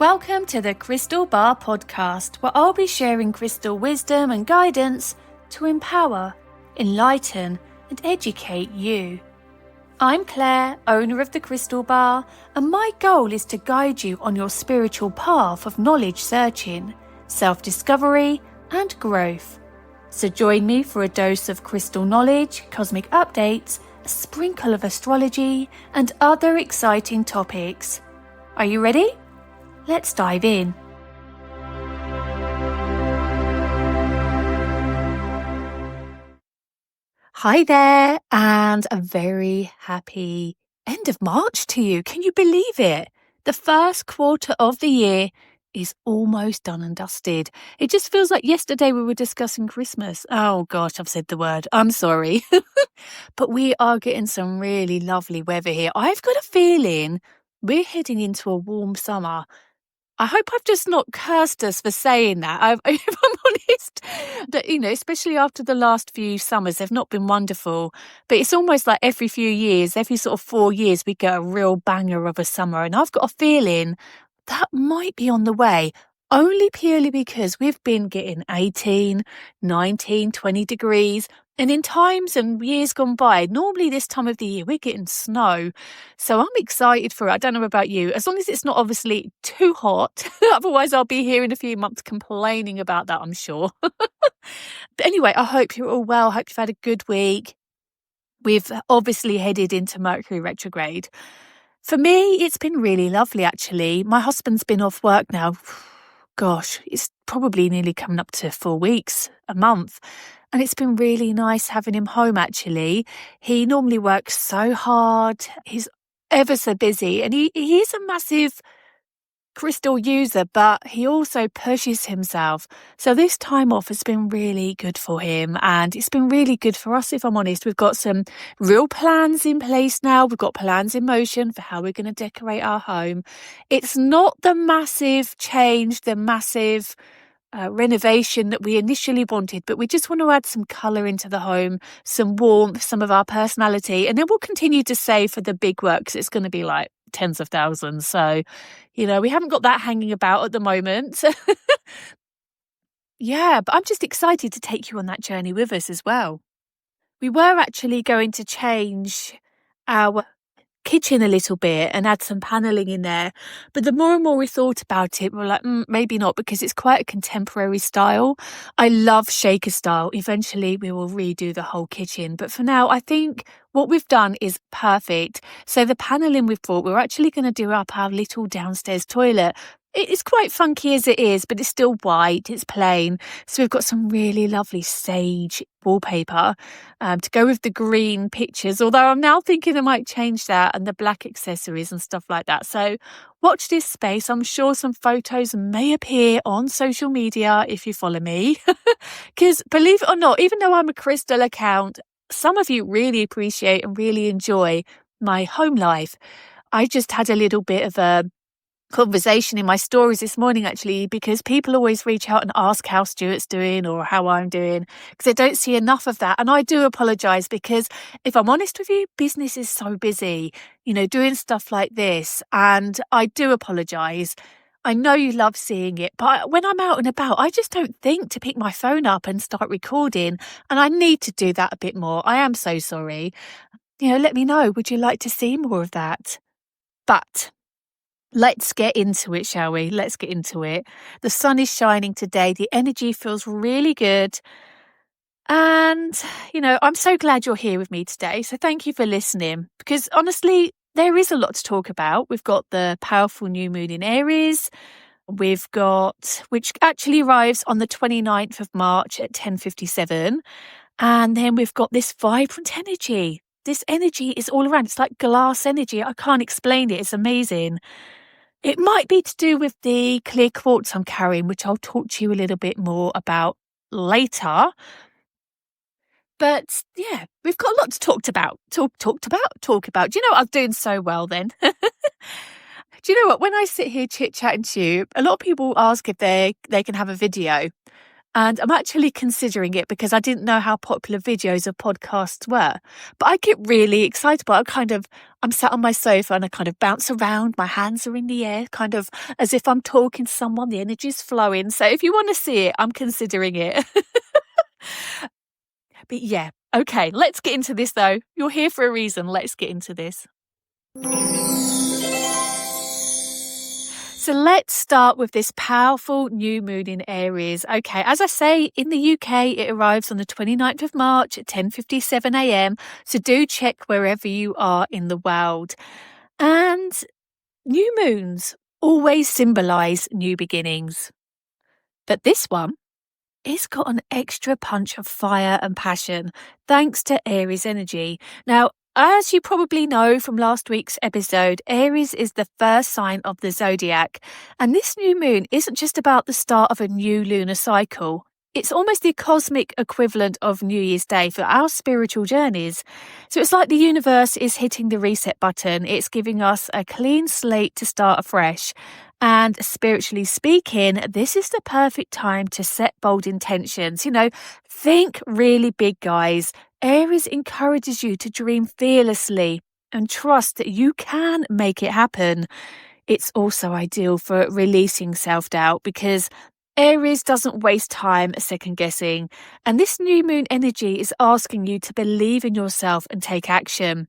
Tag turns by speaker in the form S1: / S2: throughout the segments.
S1: Welcome to the Crystal Bar podcast, where I'll be sharing crystal wisdom and guidance to empower, enlighten, and educate you. I'm Claire, owner of the Crystal Bar, and my goal is to guide you on your spiritual path of knowledge searching, self-discovery, and growth. So join me for a dose of crystal knowledge, cosmic updates, a sprinkle of astrology, and other exciting topics. Are you ready? Let's dive in. Hi there, and a very happy end of March to you. Can you believe it? The first quarter of the year is almost done and dusted. It just feels like yesterday we were discussing Christmas. Oh gosh, I've said the word. I'm sorry. But we are getting some really lovely weather here. I've got a feeling we're heading into a warm summer. I hope I've just not cursed us for saying that. If I'm honest, that, especially after the last few summers, they've not been wonderful. But it's almost like every few years, every sort of 4 years, we get a real banger of a summer. And I've got a feeling that might be on the way, only purely because we've been getting 18, 19, 20 degrees. And in times and years gone by, normally this time of the year, we're getting snow. So I'm excited for it. I don't know about you. As long as it's not obviously too hot. Otherwise, I'll be here in a few months complaining about that, I'm sure. But anyway, I hope you're all well. I hope you've had a good week. We've obviously headed into Mercury retrograde. For me, it's been really lovely, actually. My husband's been off work now. Gosh, it's probably nearly coming up to 4 weeks, a month. And it's been really nice having him home, actually. He normally works so hard. He's ever so busy. And he is a massive crystal user, but he also pushes himself. So this time off has been really good for him. And it's been really good for us, if I'm honest. We've got some real plans in place now. We've got plans in motion for how we're going to decorate our home. It's not the massive change, the massive renovation that we initially wanted, but we just want to add some colour into the home, some warmth, some of our personality, and then we'll continue to save for the big work because it's going to be like tens of thousands. So, we haven't got that hanging about at the moment. Yeah, but I'm just excited to take you on that journey with us as well. We were actually going to change our kitchen a little bit and add some paneling in there, but the more and more we thought about it, we're like, maybe not, because it's quite a contemporary style. I love shaker style. Eventually we will redo the whole kitchen, but for now I think what we've done is perfect. So the paneling we've brought, we're actually going to do up our little downstairs toilet. It's quite funky as it is, but it's still white, it's plain. So we've got some really lovely sage wallpaper to go with the green pictures, although I'm now thinking I might change that, and the black accessories and stuff like that. So watch this space. I'm sure some photos may appear on social media if you follow me. Because believe it or not, even though I'm a crystal account, some of you really appreciate and really enjoy my home life. I just had a little bit of a conversation in my stories this morning, actually, because people always reach out and ask how Stuart's doing or how I'm doing, because I don't see enough of that. And I do apologise, because if I'm honest with you, business is so busy, doing stuff like this, and I do apologise. I know you love seeing it, but when I'm out and about, I just don't think to pick my phone up and start recording, and I need to do that a bit more. I am so sorry. Let me know. Would you like to see more of that? But let's get into it, shall we? Let's get into it. The sun is shining today. The energy feels really good. And, I'm so glad you're here with me today. So thank you for listening, because honestly, there is a lot to talk about. We've got the powerful new moon in Aries. We've got, which actually arrives on the 29th of March at 10:57. And then we've got this vibrant energy. This energy is all around. It's like glass energy. I can't explain it. It's amazing. It might be to do with the clear quartz I'm carrying, which I'll talk to you a little bit more about later. But yeah, we've got a lot to talk about. Talk about. Do you know what? I'm doing so well then. Do you know what? When I sit here chit-chatting to you, a lot of people ask if they can have a video. And I'm actually considering it because I didn't know how popular videos of podcasts were. But I get really excited. But I'm sat on my sofa and I kind of bounce around. My hands are in the air, kind of as if I'm talking to someone. The energy's flowing. So if you want to see it, I'm considering it. But yeah, okay, let's get into this though. You're here for a reason. Let's get into this. So let's start with this powerful new moon in Aries. Okay, as I say, in the UK, it arrives on the 29th of March at 10:57 a.m. So do check wherever you are in the world. And new moons always symbolize new beginnings. But this one, it's got an extra punch of fire and passion thanks to Aries energy. Now, as you probably know from last week's episode, Aries is the first sign of the zodiac. And this new moon isn't just about the start of a new lunar cycle. It's almost the cosmic equivalent of New Year's Day for our spiritual journeys. So it's like the universe is hitting the reset button. It's giving us a clean slate to start afresh. And spiritually speaking, this is the perfect time to set bold intentions. Think really big, guys. Aries encourages you to dream fearlessly and trust that you can make it happen. It's also ideal for releasing self-doubt because Aries doesn't waste time second guessing. And this new moon energy is asking you to believe in yourself and take action.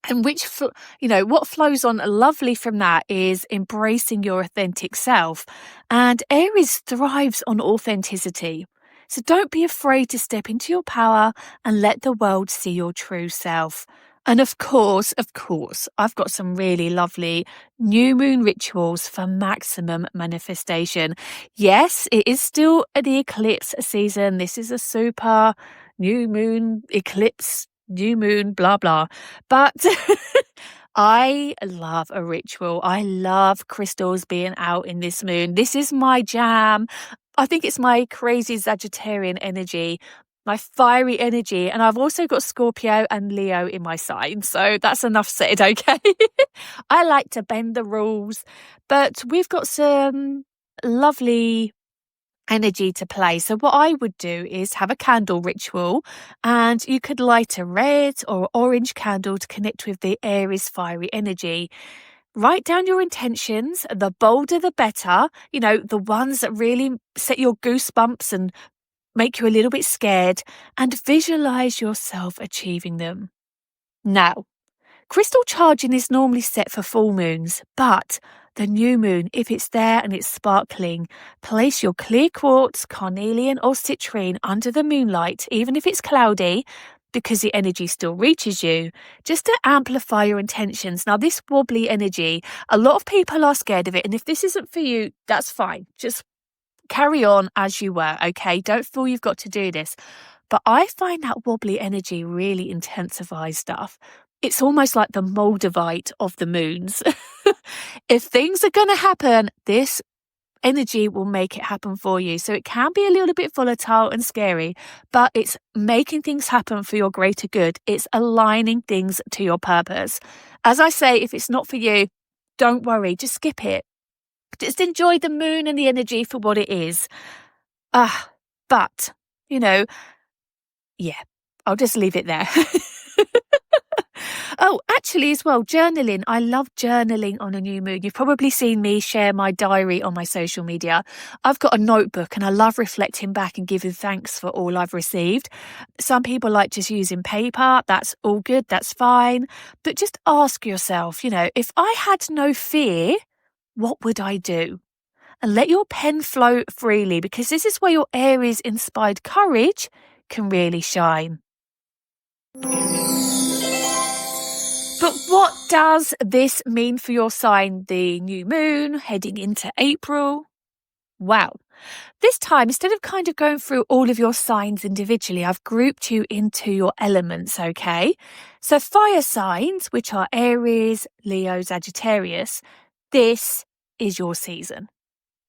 S1: And what flows on lovely from that is embracing your authentic self. And Aries thrives on authenticity. So don't be afraid to step into your power and let the world see your true self. And of course, I've got some really lovely new moon rituals for maximum manifestation. Yes, it is still the eclipse season. This is a super new moon eclipse, new moon, blah, blah. But I love a ritual. I love crystals being out in this moon. This is my jam. I think it's my crazy Sagittarian energy, my fiery energy. And I've also got Scorpio and Leo in my sign. So that's enough said, okay? I like to bend the rules. But we've got some lovely energy to play. So what I would do is have a candle ritual, and you could light a red or orange candle to connect with the Aries fiery energy. Write down your intentions. The bolder, the better. The ones that really set your goosebumps and make you a little bit scared, and visualize yourself achieving them. Now, crystal charging is normally set for full moons, but the new moon, if it's there and it's sparkling, place your clear quartz, carnelian or citrine under the moonlight, even if it's cloudy, because the energy still reaches you, just to amplify your intentions. Now, this wobbly energy, a lot of people are scared of it. And if this isn't for you, that's fine. Just carry on as you were, okay? Don't feel you've got to do this. But I find that wobbly energy really intensifies stuff. It's almost like the Moldavite of the moons. If things are going to happen, this energy will make it happen for you. So it can be a little bit volatile and scary, but it's making things happen for your greater good. It's aligning things to your purpose. As I say, if it's not for you, don't worry, just skip it. Just enjoy the moon and the energy for what it is. But, I'll just leave it there. Oh, actually as well, journaling. I love journaling on a new moon. You've probably seen me share my diary on my social media. I've got a notebook and I love reflecting back and giving thanks for all I've received. Some people like just using paper. That's all good. That's fine. But just ask yourself, if I had no fear, what would I do? And let your pen flow freely, because this is where your Aries inspired courage can really shine. But what does this mean for your sign, the new moon heading into April? Wow. This time, instead of kind of going through all of your signs individually, I've grouped you into your elements, okay? So fire signs, which are Aries, Leo, Sagittarius, this is your season.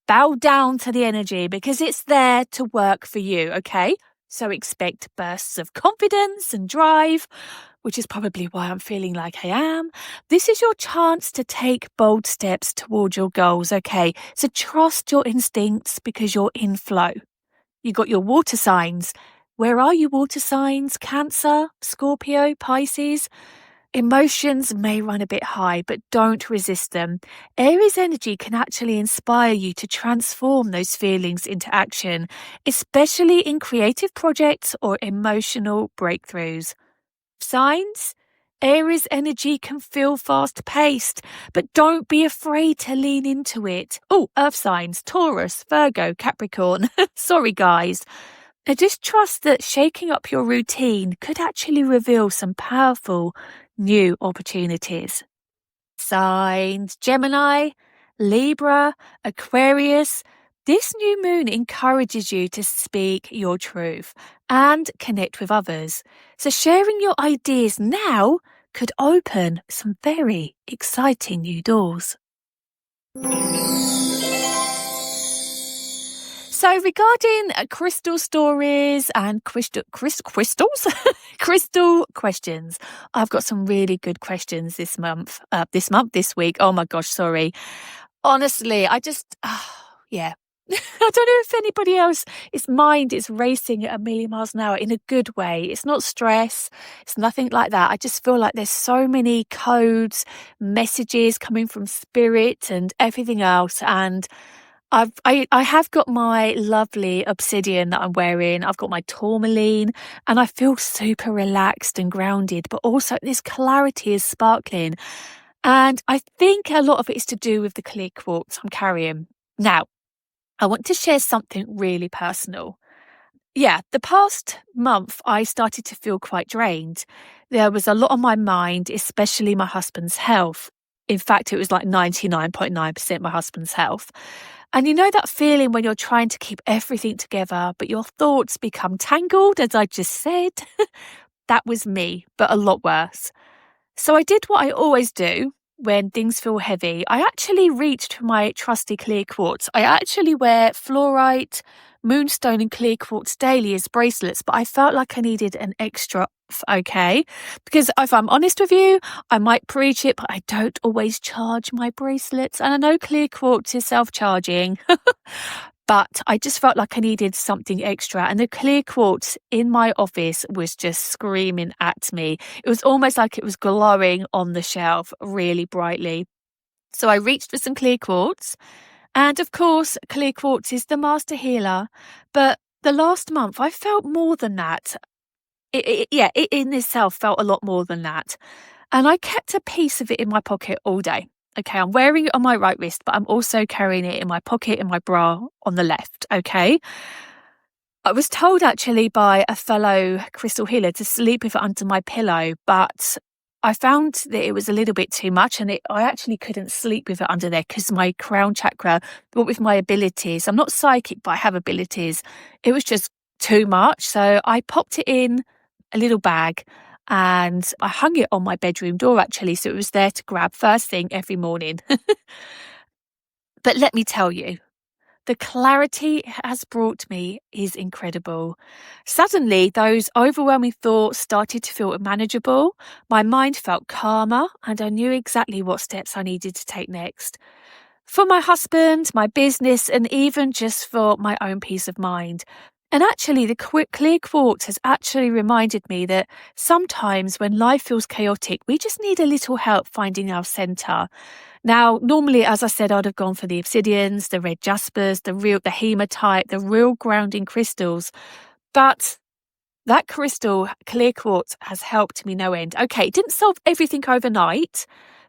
S1: Bow down to the energy because it's there to work for you, okay? So expect bursts of confidence and drive, which is probably why I'm feeling like I am. This is your chance to take bold steps toward your goals, okay? So trust your instincts because you're in flow. You got your water signs. Where are you, water signs? Cancer, Scorpio, Pisces? Emotions may run a bit high, but don't resist them. Aries energy can actually inspire you to transform those feelings into action, especially in creative projects or emotional breakthroughs. Signs? Aries energy can feel fast paced, but don't be afraid to lean into it. Oh, earth signs, Taurus, Virgo, Capricorn. Sorry, guys. Now just trust that shaking up your routine could actually reveal some powerful new opportunities. Signs: Gemini, Libra, Aquarius. This new moon encourages you to speak your truth and connect with others. So sharing your ideas now could open some very exciting new doors. So regarding crystal stories and crystals, crystal questions, I've got some really good questions this week. Oh my gosh, sorry. Honestly, yeah. I don't know if anybody else, its mind is racing at a million miles an hour in a good way. It's not stress. It's nothing like that. I just feel like there's so many codes, messages coming from spirit and everything else. And I have got my lovely obsidian that I'm wearing. I've got my tourmaline and I feel super relaxed and grounded, but also this clarity is sparkling. And I think a lot of it is to do with the clear quartz I'm carrying. Now, I want to share something really personal. Yeah, the past month I started to feel quite drained. There was a lot on my mind, especially my husband's health. In fact, it was like 99.9% my husband's health. And you know that feeling when you're trying to keep everything together, but your thoughts become tangled, as I just said? That was me, but a lot worse. So I did what I always do when things feel heavy. I actually reached for my trusty clear quartz. I actually wear fluorite, moonstone and clear quartz daily as bracelets, but I felt like I needed an extra, okay? Because if I'm honest with you, I might preach it, but I don't always charge my bracelets. And I know clear quartz is self-charging. But I just felt like I needed something extra. And the clear quartz in my office was just screaming at me. It was almost like it was glowing on the shelf really brightly. So I reached for some clear quartz. And of course, clear quartz is the master healer. But the last month, I felt more than that. It in itself felt a lot more than that. And I kept a piece of it in my pocket all day. Okay, I'm wearing it on my right wrist, but I'm also carrying it in my pocket in my bra on the left. Okay. I was told actually by a fellow crystal healer to sleep with it under my pillow, but I found that it was a little bit too much and I actually couldn't sleep with it under there because my crown chakra, what with my abilities, I'm not psychic, but I have abilities. It was just too much. So I popped it in a little bag and I hung it on my bedroom door actually. So it was there to grab first thing every morning. But let me tell you, the clarity it has brought me is incredible. Suddenly, those overwhelming thoughts started to feel manageable. My mind felt calmer, and I knew exactly what steps I needed to take next. For my husband, my business, and even just for my own peace of mind. And actually, the clear quartz has actually reminded me that sometimes when life feels chaotic, we just need a little help finding our center. Now, normally, as I said, I'd have gone for the obsidians, the red jaspers, the hematite, the real grounding crystals. But that crystal, clear quartz, has helped me no end. Okay, it didn't solve everything overnight,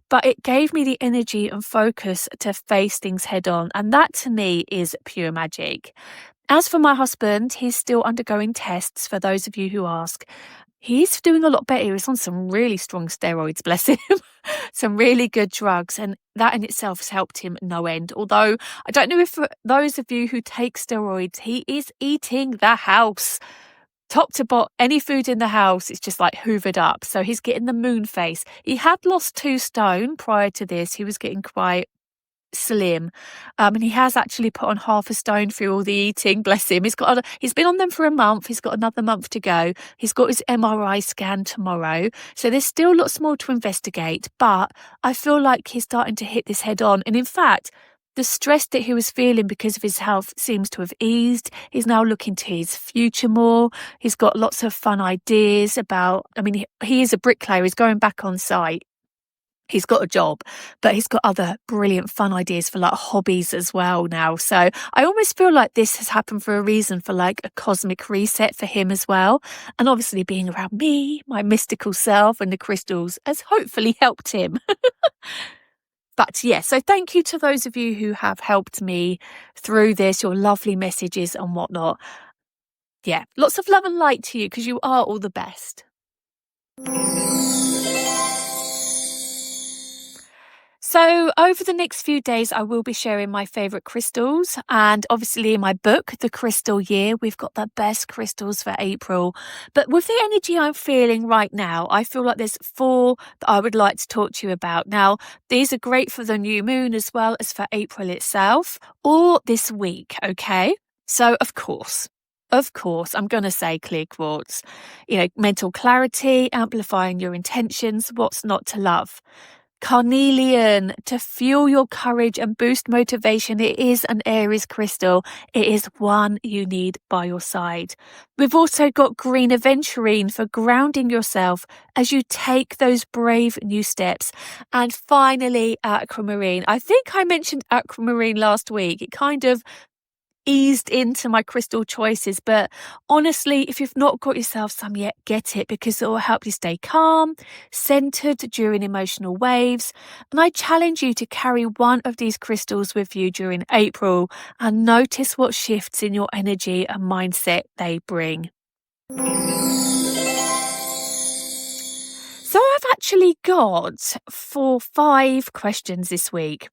S1: but it gave me the energy and focus to face things head on. And that to me is pure magic. As for my husband, he's still undergoing tests, for those of you who ask. He's doing a lot better. He's on some really strong steroids, bless him. Some really good drugs. And that in itself has helped him no end. Although, I don't know if for those of you who take steroids, he is eating the house. Top to bottom, any food in the house, it's just like hoovered up. So he's getting the moon face. He had lost 2 stone prior to this. He was getting quite slim, and he has actually put on 1/2 stone through all the eating, bless him. He's been on them for a month. He's got another month to go. He's got his MRI scan tomorrow, so there's still lots more to investigate, but I feel like he's starting to hit this head on. And in fact, The stress that he was feeling because of his health seems to have eased. He's now looking to his future more. He's got lots of fun ideas about, he is a bricklayer. He's going back on site. He's got a job, but he's got other brilliant fun ideas for like hobbies as well now. So I almost feel like this has happened for a reason, for like a cosmic reset for him as well. And obviously being around me, my mystical self and the crystals has hopefully helped him. But yeah, so thank you to those of you who have helped me through this, your lovely messages and whatnot. Yeah, lots of love and light to you because you are all the best. So over the next few days, I will be sharing my favourite crystals, and obviously in my book, The Crystal Year, we've got the best crystals for April. But with the energy I'm feeling right now, I feel like there's 4 that I would like to talk to you about. Now, these are great for the new moon as well as for April itself, or this week, okay? So of course, I'm going to say clear quartz. Mental clarity, amplifying your intentions, what's not to love. Carnelian, to fuel your courage and boost motivation. It is an Aries crystal. It is one you need by your side. We've also got green aventurine for grounding yourself as you take those brave new steps. And finally, aquamarine. I think I mentioned aquamarine last week. It kind of eased into my crystal choices, but honestly, if you've not got yourself some yet, get it, because it will help you stay calm, centered during emotional waves. And I challenge you to carry one of these crystals with you during April and notice what shifts in your energy and mindset they bring. So I've actually got 5 questions this week.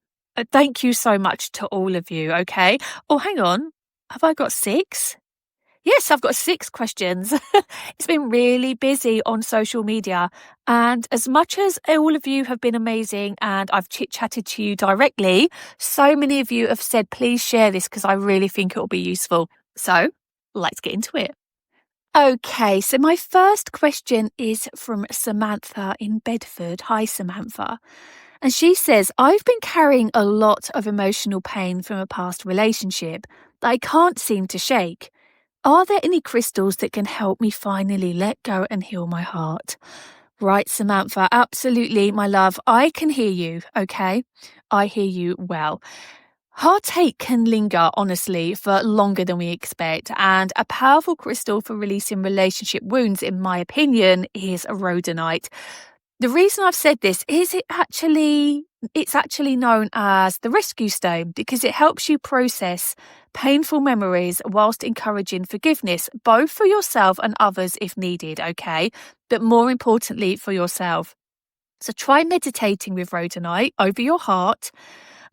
S1: Thank you so much to all of you, okay? Oh, hang on. Have I got 6? Yes, I've got 6 questions. It's been really busy on social media. And as much as all of you have been amazing and I've chit-chatted to you directly, so many of you have said, please share this because I really think it will be useful. So let's get into it. Okay, so my first question is from Samantha in Bedford. Hi, Samantha. And she says, I've been carrying a lot of emotional pain from a past relationship that I can't seem to shake. Are there any crystals that can help me finally let go and heal my heart? Right, Samantha, absolutely, my love. I can hear you, okay? I hear you well. Heartache can linger, honestly, for longer than we expect, and a powerful crystal for releasing relationship wounds, in my opinion, is rhodonite. The reason I've said this is it's actually known as the rescue stone because it helps you process painful memories whilst encouraging forgiveness, both for yourself and others if needed, okay? But more importantly, for yourself. So try meditating with rhodonite over your heart.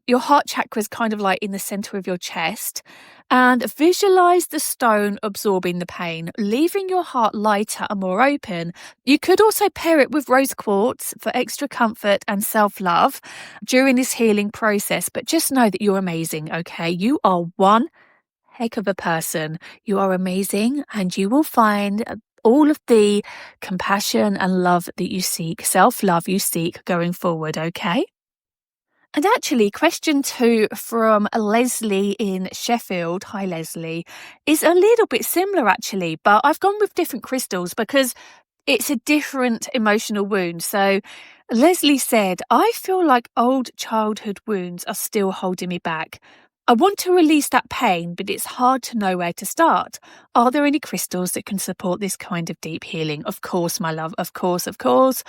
S1: Your heart chakra is kind of like in the center of your chest, and visualize the stone absorbing the pain, leaving your heart lighter and more open. You could also pair it with rose quartz for extra comfort and self-love during this healing process. But just know that you're amazing, okay? You are one heck of a person. You are amazing, and you will find all of the compassion and love that you seek, self-love you seek going forward, okay? And actually, question 2 from Leslie in Sheffield, hi Leslie, is a little bit similar actually, but I've gone with different crystals because it's a different emotional wound. So Leslie said, I feel like old childhood wounds are still holding me back. I want to release that pain, but it's hard to know where to start. Are there any crystals that can support this kind of deep healing? Of course, my love, of course, of course.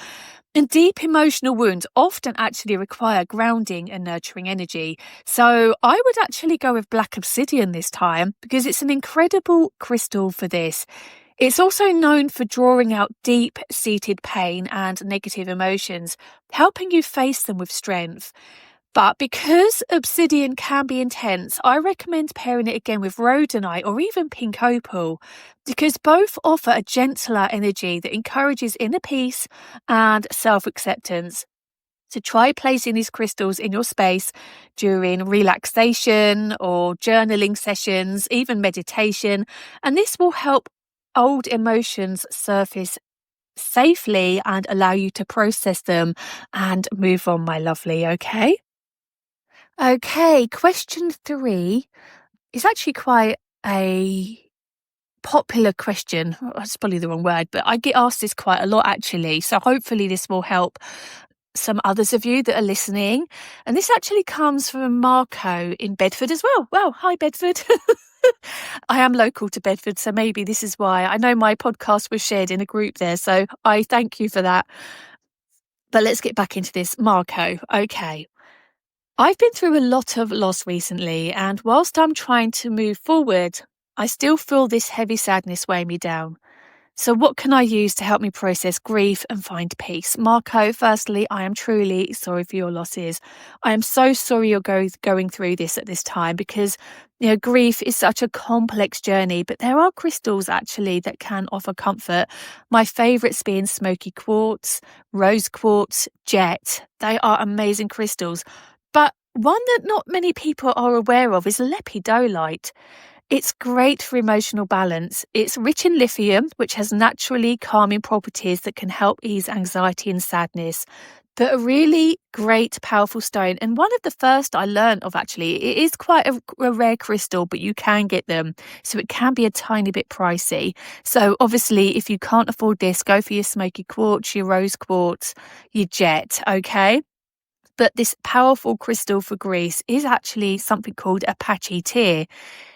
S1: And deep emotional wounds often actually require grounding and nurturing energy. So I would actually go with black obsidian this time because it's an incredible crystal for this. It's also known for drawing out deep-seated pain and negative emotions, helping you face them with strength. But because obsidian can be intense, I recommend pairing it again with rhodonite or even pink opal, because both offer a gentler energy that encourages inner peace and self-acceptance. So try placing these crystals in your space during relaxation or journaling sessions, even meditation, and this will help old emotions surface safely and allow you to process them and move on, my lovely, okay? Okay, question 3 is actually quite a popular question. That's probably the wrong word, but I get asked this quite a lot actually. So hopefully this will help some others of you that are listening. And this actually comes from Marco in Bedford as well. Wow, hi Bedford. I am local to Bedford, so maybe this is why. I know my podcast was shared in a group there, so I thank you for that. But let's get back into this. Marco, okay. I've been through a lot of loss recently, and whilst I'm trying to move forward, I still feel this heavy sadness weigh me down. So, what can I use to help me process grief and find peace? Marco, firstly, I am truly sorry for your losses. I am so sorry you're going through this at this time because, grief is such a complex journey, but there are crystals actually that can offer comfort. My favourites being smoky quartz, rose quartz, jet. They are amazing crystals. But one that not many people are aware of is lepidolite. It's great for emotional balance. It's rich in lithium, which has naturally calming properties that can help ease anxiety and sadness. But a really great, powerful stone, and one of the first I learned of actually, it is quite a rare crystal, but you can get them. So it can be a tiny bit pricey. So obviously, if you can't afford this, go for your smoky quartz, your rose quartz, your jet, okay? But this powerful crystal for Greece is actually something called Apache tear.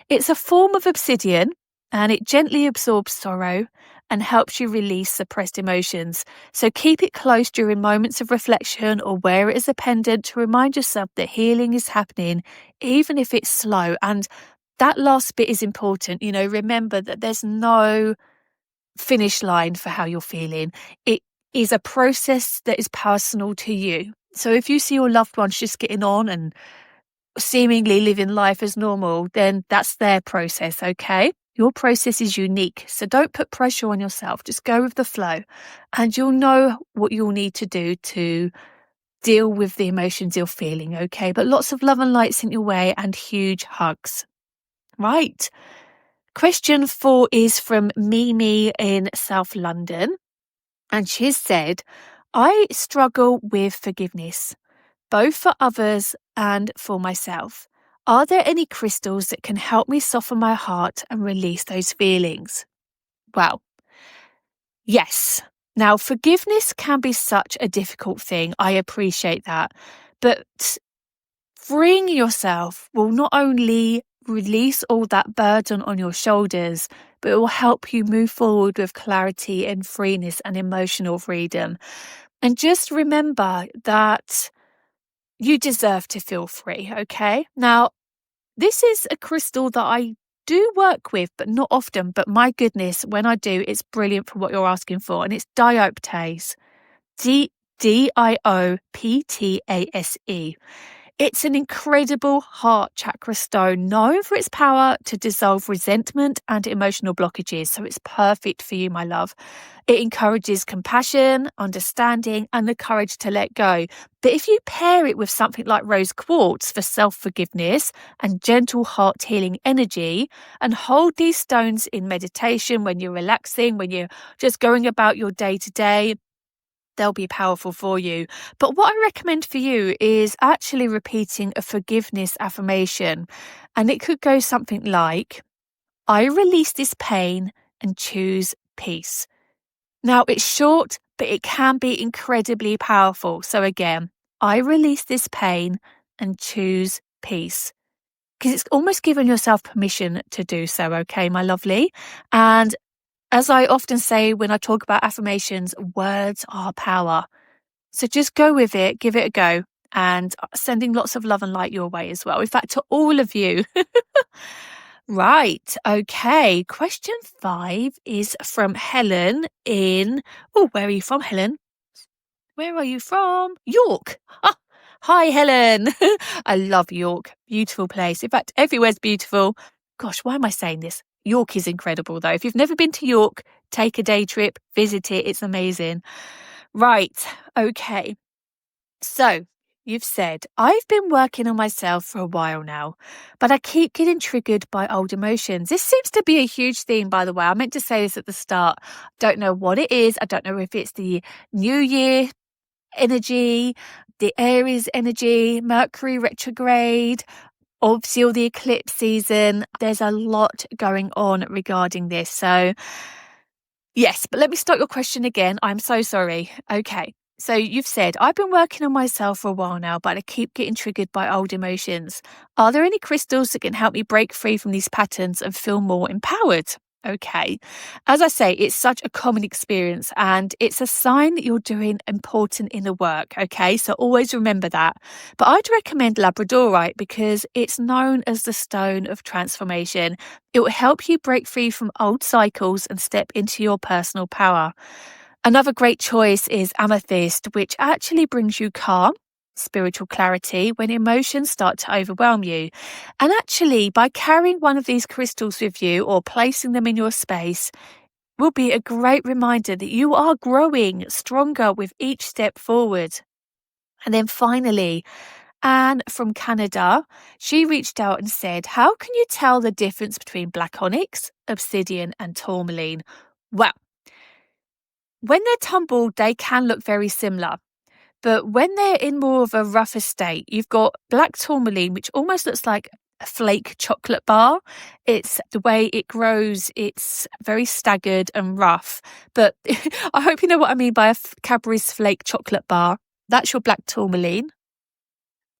S1: It's a form of obsidian and it gently absorbs sorrow and helps you release suppressed emotions. So keep it close during moments of reflection or wear it as a pendant to remind yourself that healing is happening, even if it's slow. And that last bit is important. Remember that there's no finish line for how you're feeling. It is a process that is personal to you. So if you see your loved ones just getting on and seemingly living life as normal, then that's their process, okay? Your process is unique, so don't put pressure on yourself. Just go with the flow, and you'll know what you'll need to do to deal with the emotions you're feeling, okay? But lots of love and light sent your way and huge hugs. Right. Question 4 is from Mimi in South London, and she's said, I struggle with forgiveness, both for others and for myself. Are there any crystals that can help me soften my heart and release those feelings? Well, yes. Now, forgiveness can be such a difficult thing. I appreciate that. But freeing yourself will not only release all that burden on your shoulders, but it will help you move forward with clarity and freeness and emotional freedom. And just remember that you deserve to feel free, okay? Now, this is a crystal that I do work with, but not often. But my goodness, when I do, it's brilliant for what you're asking for. And it's dioptase. Dioptase. It's an incredible heart chakra stone known for its power to dissolve resentment and emotional blockages. So it's perfect for you, my love. It encourages compassion, understanding, and the courage to let go. But if you pair it with something like rose quartz for self-forgiveness and gentle heart healing energy, and hold these stones in meditation when you're relaxing, when you're just going about your day to day, they'll be powerful for you. But what I recommend for you is actually repeating a forgiveness affirmation. And it could go something like, I release this pain and choose peace. Now, it's short, but it can be incredibly powerful. So again, I release this pain and choose peace. Because it's almost giving yourself permission to do so, okay, my lovely? And as I often say when I talk about affirmations, words are power. So just go with it, give it a go, and sending lots of love and light your way as well. In fact, to all of you. Right. Okay. Question 5 is from Helen in... Oh, where are you from, Helen? Where are you from? York. Ah, hi, Helen. I love York. Beautiful place. In fact, everywhere's beautiful. Gosh, why am I saying this? York is incredible, though. If you've never been to York, take a day trip, visit it. It's amazing. Right. Okay. So, you've said, I've been working on myself for a while now, but I keep getting triggered by old emotions. This seems to be a huge theme, by the way. I meant to say this at the start. Don't know what it is. I don't know if it's the New Year energy, the Aries energy, Mercury retrograde, obviously all the eclipse season. There's a lot going on regarding this. So yes, but let me start your question again. I'm so sorry. Okay. So you've said, I've been working on myself for a while now, but I keep getting triggered by old emotions. Are there any crystals that can help me break free from these patterns and feel more empowered? Okay. As I say, it's such a common experience and it's a sign that you're doing important inner work. Okay. So always remember that. But I'd recommend labradorite because it's known as the stone of transformation. It will help you break free from old cycles and step into your personal power. Another great choice is amethyst, which actually brings you calm, spiritual clarity when emotions start to overwhelm you. And actually, by carrying one of these crystals with you or placing them in your space, will be a great reminder that you are growing stronger with each step forward. And then finally, Anne from Canada, she reached out and said, how can you tell the difference between black onyx, obsidian and tourmaline? Well, when they're tumbled, they can look very similar. But when they're in more of a rougher state, you've got black tourmaline, which almost looks like a flake chocolate bar. It's the way it grows. It's very staggered and rough. But I hope you know what I mean by a Cadbury's flake chocolate bar. That's your black tourmaline.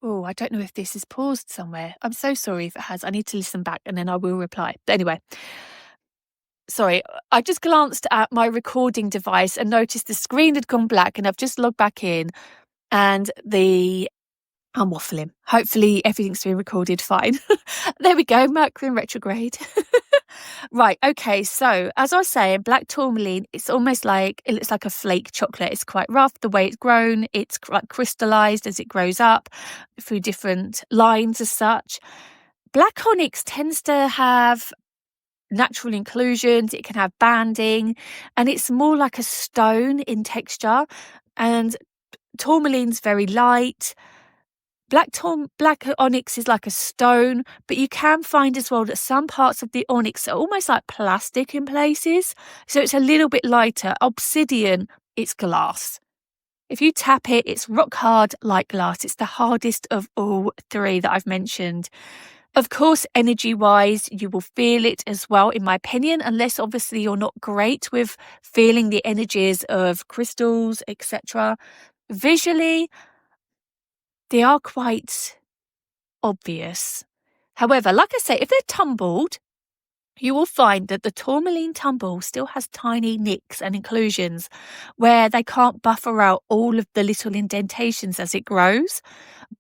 S1: Oh, I don't know if this is paused somewhere. I'm so sorry if it has. I need to listen back and then I will reply. But anyway. Sorry, I just glanced at my recording device and noticed the screen had gone black and I've just logged back in and I'm waffling. Hopefully everything's been recorded fine. There we go, Mercury in retrograde. Right, okay, so as I was saying, black tourmaline, it looks like a flake chocolate. It's quite rough, the way it's grown. It's quite crystallized as it grows up through different lines as such. Black onyx tends to have natural inclusions, it can have banding, and it's more like a stone in texture. And tourmaline's very light. Black onyx is like a stone, but you can find as well that some parts of the onyx are almost like plastic in places, so it's a little bit lighter. Obsidian, it's glass. If you tap it, it's rock hard like glass. It's the hardest of all three that I've mentioned. Of course, energy-wise, you will feel it as well, in my opinion, unless obviously you're not great with feeling the energies of crystals, etc. Visually, they are quite obvious. However, like I say, if they're tumbled, you will find that the tourmaline tumble still has tiny nicks and inclusions where they can't buffer out all of the little indentations as it grows.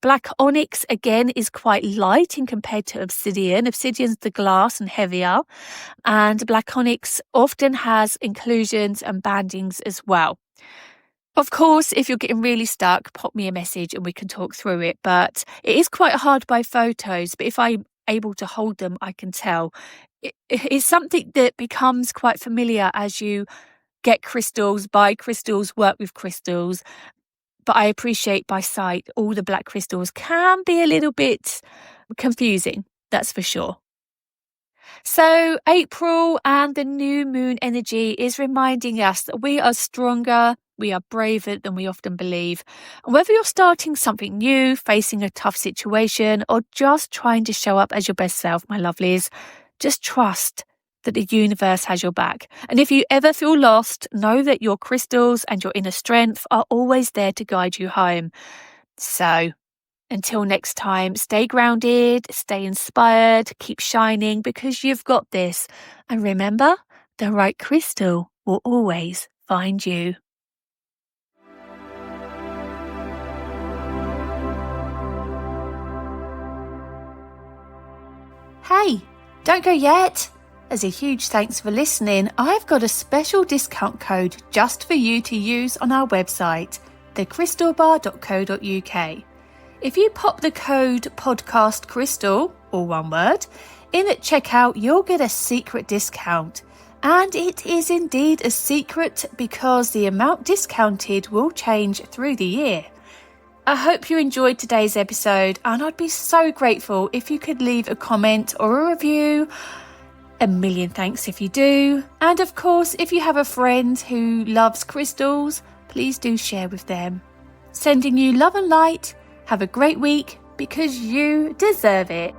S1: Black onyx, again, is quite light in compared to obsidian. Obsidian's the glass and heavier. And black onyx often has inclusions and bandings as well. Of course, if you're getting really stuck, pop me a message and we can talk through it. But it is quite hard by photos. But if I'm able to hold them, I can tell. It's something that becomes quite familiar as you get crystals, buy crystals, work with crystals. But I appreciate by sight, all the black crystals can be a little bit confusing, that's for sure. So April and the new moon energy is reminding us that we are stronger, we are braver than we often believe. And whether you're starting something new, facing a tough situation, or just trying to show up as your best self, my lovelies, just trust that the universe has your back. And if you ever feel lost, know that your crystals and your inner strength are always there to guide you home. So until next time, stay grounded, stay inspired, keep shining because you've got this. And remember, the right crystal will always find you. Hey, don't go yet. As a huge thanks for listening, I've got a special discount code just for you to use on our website, thecrystalbar.co.uk. If you pop the code podcastcrystal, all one word, in at checkout, you'll get a secret discount. And it is indeed a secret because the amount discounted will change through the year. I hope you enjoyed today's episode, and I'd be so grateful if you could leave a comment or a review. A million thanks if you do. And of course, if you have a friend who loves crystals, please do share with them. Sending you love and light. Have a great week because you deserve it.